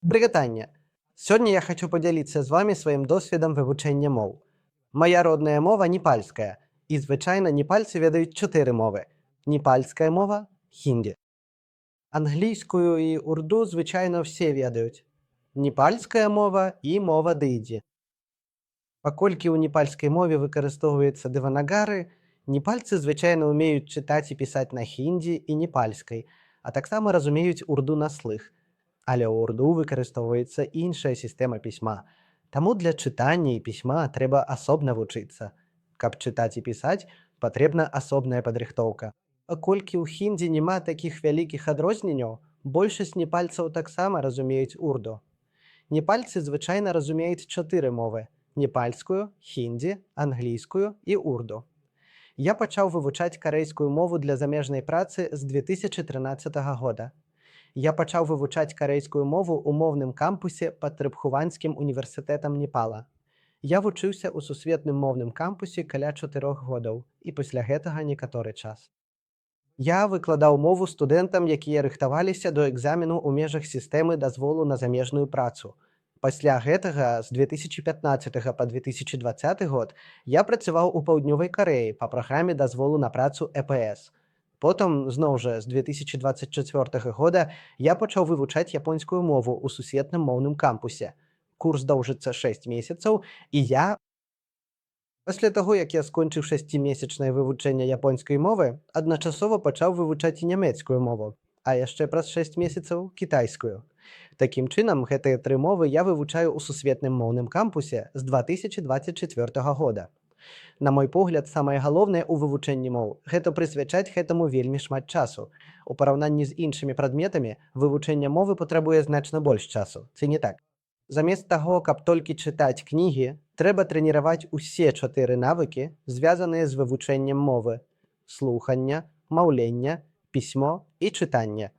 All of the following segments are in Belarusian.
Прывітанне! Сёння я хачу падзяліцца з вамі сваім досведам вывучэння моў. Мая родная мова непальская, і звычайна непальцы ведаюць 4 мовы. Непальская мова, хінді. Англійскую і урду звычайна ўсе ведаюць. Непальская мова і мова дыйдзі. Паколькі ў непальскай мове выкарыстоўваецца дыванагары, непальцы звычайна ўмеюць чытаць і пісаць на хіндзі і непальскай, а таксама разумеюць урду на слых. Але ў урду выкарыстоўваецца іншая сістэма пісьма. Таму для чытання і пісьма трэба асобна вучыцца. Каб чытаць і пісаць, патрэбна асобная падрыхтоўка. А колькі ў хіндзі няма такіх вялікіх адрозненняў, большасць непальцаў таксама разумеюць урду. Непальцы звычайна разумеюць 4 мовы: непальскую, хіндзі, англійскую і урду. Я пачаў вывучаць карэйскую мову для замежнай працы з 2013 года. Я пачаў вывучаць карэйскую мову ў моўным кампусе пад Трыбхуванскім універсітэтам Непала. Я вучыўся ў сусветным моўным кампусе каля 4 годаў і пасля гэтага некаторы час. Я выкладаў мову студэнтам, якія рыхтаваліся до экзамену ў межах сістэмы дазволу на замежную працу. Пасля гэтага з 2015 па 2020 год я працаваў у паўднёвай Карэі па праграме дазволу на працу ЭПС. Потым, зноў жа, з 2024 года я пачаў вывучаць японскую мову ў сусветным моўным кампусе. Курс доўжыцца 6 месяцаў, і я пасля таго, як я скончыў 6-месячнае вывучэнне японскай мовы, адначасова пачаў вывучаць і нямецкую мову, а яшчэ праз 6 месяцаў кітайскую. Такім чынам, гэтыя 3 мовы я вывучаю ў сусветным моўным кампусе з 2024 года. На мой погляд, самае галоўнае ў вывучэнні моў гэта прысвячаць гэтаму вельмі шмат часу. У параўнанні з іншымі прадметамі вывучэнне мовы патрабуе значна больш часу, ці не так? Замест таго, каб толькі чытаць кнігі, трэба трэніраваць усе 4 навыкі, звязаныя з вывучэннем мовы: слухання, маўлення, пісьмо і чытанне.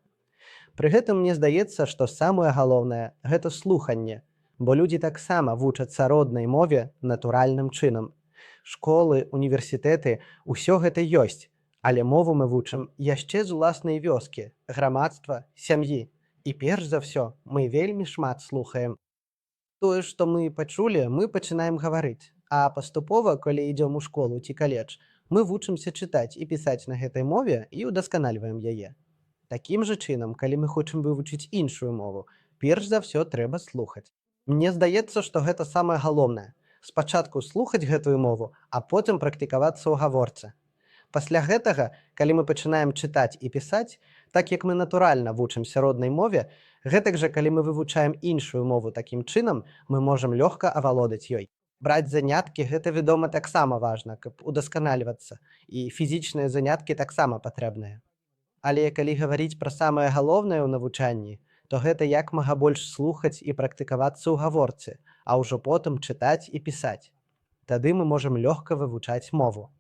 Пры гэтым мне здаецца, што самае галоўнае гэта слуханне, бо людзі таксама вучацца роднай мове натуральным чынам. Школы, універсітэты, усё гэта ёсць, але мову мы вучым яшчэ з уласнай вёскі, грамадства, сям'і. І перш за ўсё мы вельмі шмат слухаем. Тое, што мы пачулі, мы пачынаем гаварыць, а паступова, калі ідзём у школу ці каледж, мы вучымся чытаць і пісаць на гэтай мове і ўдасканальваем яе. Такім жа чынам, калі мы хочам вывучыць іншую мову, перш за ўсё трэба слухаць. Мне здаецца, што гэта самае галоўнае. Спачатку слухаць гэтую мову, а потым практыкавацца ў гаворцы. Пасля гэтага, калі мы пачынаем чытаць і пісаць, так як мы натуральна вучымся роднай мове, гэтак жа калі мы вывучаем іншую мову такім чынам, мы можам лёгка авалодаць ёй. Браць заняткі гэта, вядома, таксама важна, каб удасканальвацца, і фізічныя заняткі таксама патрэбныя. Але калі гаварыць пра самае галоўнае ў навучанні, то гэта як мага больш слухаць і практыкавацца ў гаворцы, а ўжо потым чытаць і пісаць. Тады мы можам лёгка вывучаць мову.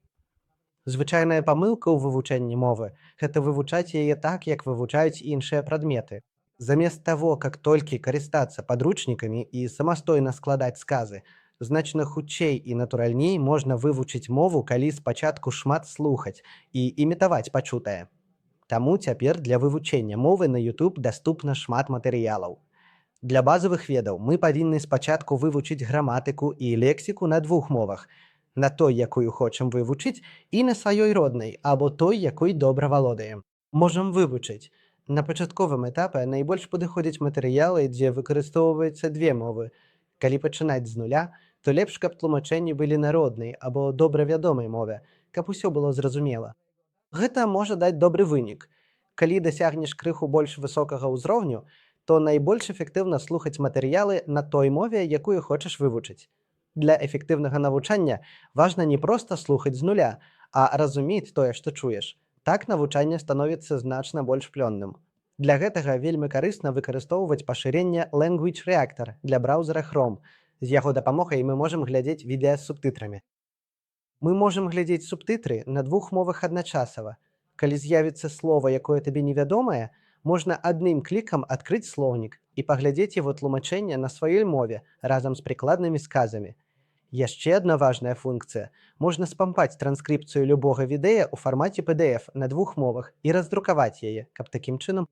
Звычайная памылка ў вывучэнні мовы гэта вывучаць яе так, як вывучаюць іншыя прадметы. Замест таго, как толькі карыстацца падручнікамі і самастойна складаць сказы, значна хутчэй і натуральней можна вывучыць мову, калі спачатку шмат слухаць і імітаваць пачутае. Таму цяпер для вывучэння мовы на YouTube даступна шмат матэрыялаў. Для базавых ведаў мы павінны спачатку вывучыць граматыку і лексіку на 2 мовах: на той, якую хочам вывучыць, і на сваёй роднай, або той, якой добра валодаем. Можам вывучыць. На пачатковым этапе найбольш падыходзяць матэрыялы, дзе выкарыстоўваецца 2 мовы. Калі пачынаць з нуля, то лепш, каб тлумачэнні былі на роднай або добра вядомай мове, каб усё было зразумела. Гэта можа даць добры вынік. Калі дасягнеш крыху больш высокага ўзроўню, то найбольш эфектыўна слухаць матэрыялы на той мове, якую хочаш вывучыць. Для эфектыўнага навучання важна не проста слухаць з нуля, а разумець тое, што чуеш. Так навучанне становіцца значна больш плённым. Для гэтага вельмі карысна выкарыстоўваць пашырэнне Language Reactor для браузера Chrome. З яго дапамогай мы можам глядзець відэа з субтытрамі. Мы можам глядзець субтытры на 2 мовах адначасова. Калі з'явіцца слова, якое табе невядомае, можна адным клікам адкрыць слоўнік і паглядзець яго тлумачэнне на сваёй мове разам з прыкладнымі сказамі. Яшчэ адна важная функцыя. Можна спампаць транскрыпцыю любога відэа ў фармаце PDF на 2 мовах і раздрукаваць яе, каб такім чынам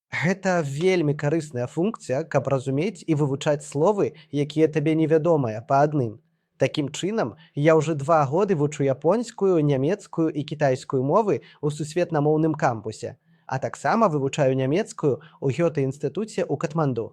Гэта вельмі карысная функцыя, каб разумець і вывучаць словы, якія табе невядомыя па адным. Такім чынам, я ўжо 2 годы вучу японскую, нямецкую і кітайскую мовы ў сусветнамоўным кампусе, а таксама вывучаю нямецкую ў Гёте-інстытуце ў Катманду.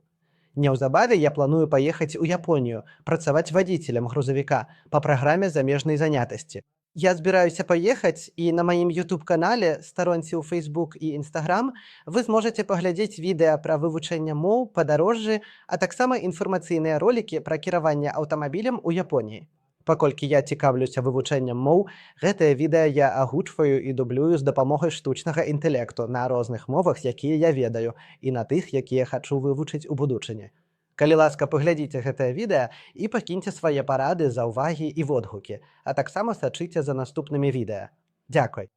Неўзабаве я планую паехаць у Японію, працаваць вадзіцелем грузавіка па праграме замежнай занятасці. Я збіраюся паехаць і на маім YouTube-канале, старонцы ў Facebook і Instagram вы зможаце паглядзець відэа пра вывучэнне моў, падарожжы, а таксама інфармацыйныя ролікі пра кіраванне аўтамабілем у Японіі. Паколькі я цікаўлюся вывучэннем моў, гэтае відэа я агучваю і дублюю з дапамогай штучнага інтэлекту на розных мовах, якія я ведаю, і на тых, якія хачу вывучыць у будучыні. Калі ласка, паглядзіце гэтае відэа і пакіньце свае парады, заўвагі і водгукі, а таксама сачыце за наступнымі відэа. Дзякуй!